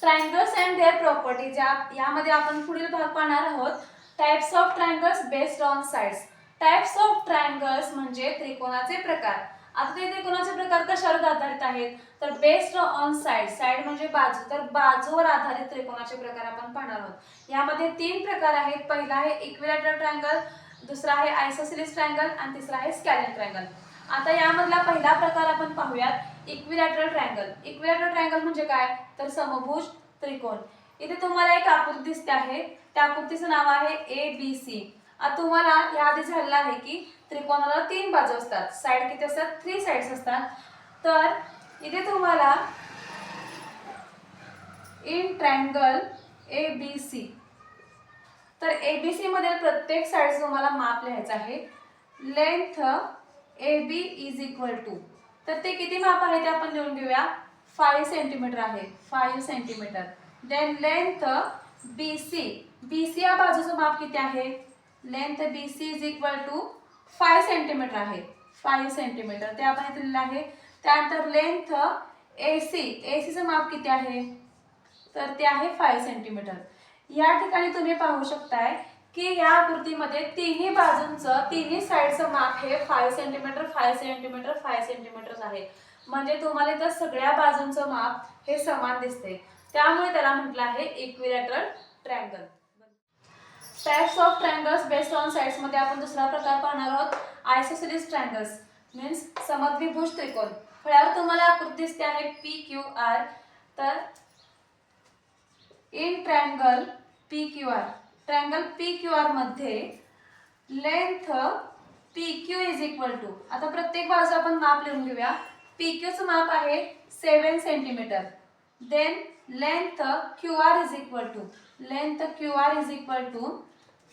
Triangles and their properties यामध्ये आपण पुढील भाग पाहणार आहोत. Types of triangles based on sides. Types of triangles म्हणजे त्रिकोणाचे प्रकार. आता ते त्रिकोणाचे प्रकार कशावर आधारित आहेत तर बेस्ड ऑन साइड. साइड म्हणजे बाजू, तर बाजूवर आधारित त्रिकोणाचे प्रकार आपण पाहणार आहोत. यामध्ये 3 प्रकार आहेत. पहिला आहे इक्विलॅटरल ट्रायंगल, दुसरा आहे आयसोसेलेस ट्रायंगल आणि तिसरा आहे स्कॅलिन ट्रायंगल. आता यामधला पहिला प्रकार आपण पाहूयात, इक्विलॅटरल ट्रायंगल. इक्विलॅटरल ट्रायंगल म्हणजे काय तर समभुज त्रिकोण. इथे तुम्हाला एक आकृती दिसते आहे, त्या आकृतीचं नाव आहे ABC. आता तुम्हाला याआधी झालेलं आहे की त्रिकोणाला 3 बाजू असतात, साइड किती असतात 3 साइड्स असतात. तर इथे तुम्हाला इन ट्रायंगल ABC, तर ABC मधील प्रत्येक साइड तुम्हाला माप लिहायचं आहे. Length AB is equal to, तर ते किती माप आहे ते आपण लिहून घेऊया. 5 सेंटीमीटर आहे, 5 सेंटीमीटर. देन लेंथ BC या बाजूचं माप किती आहे. Length BC is equal to 5 centimetre आहे, 5 सेंटीमीटर ते आपण इथे लिहिलं आहे. त्यानंतर लेंथ ACचं माप किती आहे तर ते आहे 5 सेंटीमीटर. या ठिकाणी तुम्ही पाहू शकताय की या आकृतीमध्ये तिन्ही बाजूंचं, तिन्ही साइडचं माप हे 5 सेंटीमीटर 5 सेंटीमीटर 5 सेंटीमीटर आहे. म्हणजे तुम्हाला इथं सगळ्या बाजूंचं माप हे समान दिसते, त्यामुळे त्याला म्हटलं आहे equilateral triangle. Types of triangles based on sides मध्ये आपण दुसरा प्रकार पाहणार आहोत, आयसोसेलेस ट्रायंगल्स मीन्स समद्विभुज त्रिकोण. फळ्यावर तुम्हाला आकृती दिसते आहे PQR. तर in triangle PQR, triangle PQR मध्ये length PQ is equal to, आता प्रत्येक बाजू आपण माप लिहून घेऊया. PQचं माप आहे 7 centimetre. Then length QR is equal to, length QR is equal to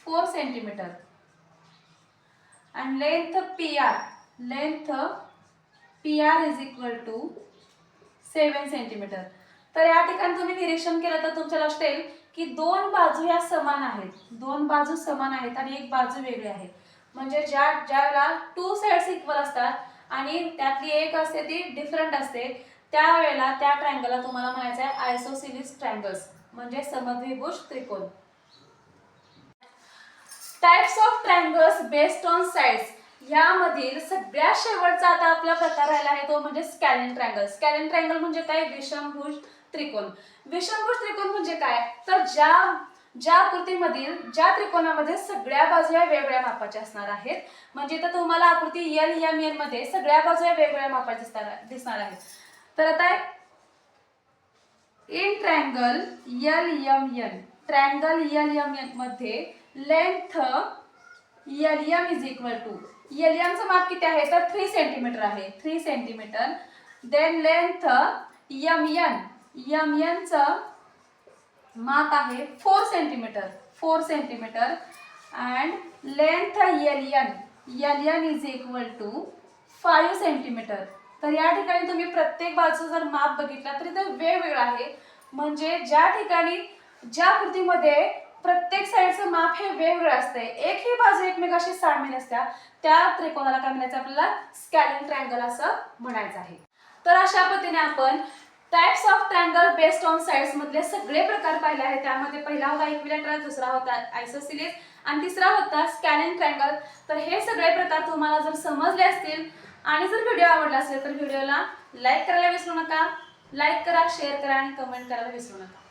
4 centimetre. and length PR is equal to 7 centimetre. तर या ठिकाणी तुम्ही निरीक्षण केलं तर तुमच्या लक्षात येईल की 2 बाजू या समान आहेत, 2 बाजू समान आहेत आणि एक बाजू वेगळी आहे. म्हणजे ज्यावेळेला 2 साइड्स इक्वल असतात आणि त्यातली एक असते ती डिफरंट असते, त्यावेळेला त्या ट्रायंगलला तुम्हाला म्हणायचं आहे आयसोसेलेस ट्रायंगल्स म्हणजे समद्विभुज त्रिकोण. Types of triangles based on sides यामधील सगळ्यात शेवटचा आता आपला प्रकार राहिला आहे तो म्हणजे स्कॅलिन ट्रायंगल. स्कॅलिन ट्रायंगल म्हणजे काय, विषमभुज त्रिकोण. विषमभुज त्रिकोण म्हणजे काय तर ज्या आकृतीमधील ज्या त्रिकोणामध्ये सगळ्या बाजू या वेगवेगळ्या मापाच्या असणार आहेत. म्हणजे इथं तुम्हाला आकृती LMN मध्ये सगळ्या बाजू या वेगवेगळ्या मापाच्या दिसणार आहेत. तर आता in triangle LMN, triangle LMN मध्ये length LM is equal to, LMचं माप किती आहे तर 3 सेंटीमीटर आहे, 3 सेंटीमीटर. देन लेंथ MNचं माप आहे 4 centimetre, 4 centimetre. And length LN is equal to 5 centimetre. तर या ठिकाणी तुम्ही प्रत्येक बाजू जर माप बघितला तरी ते वेगवेगळं आहे. म्हणजे ज्या ठिकाणी ज्या आकृतीमध्ये प्रत्येक साइडचं माप हे वेगवेगळं असते, एकही बाजू एकमेकाशी सारखी नसत्या, त्या त्रिकोणाला काय म्हणायचं आपल्याला स्कॅलिन ट्रायंगल असं म्हणायचं आहे. तर अशा पद्धतीने आपण types of triangle based on sides मधले सगळे प्रकार पाहिले आहेत. त्यामध्ये पहिला होता इक्विलॅटरल, दुसरा होता आयसोसेलेस आणि तिसरा होता स्कॅलिन ट्रायंगल. तर हे सगळे प्रकार तुम्हाला जर समजले असतील आणि जर व्हिडिओ आवडला असेल तर व्हिडिओला लाईक करायला विसरू नका. लाईक करा, शेअर करा आणि कमेंट करायला विसरू नका.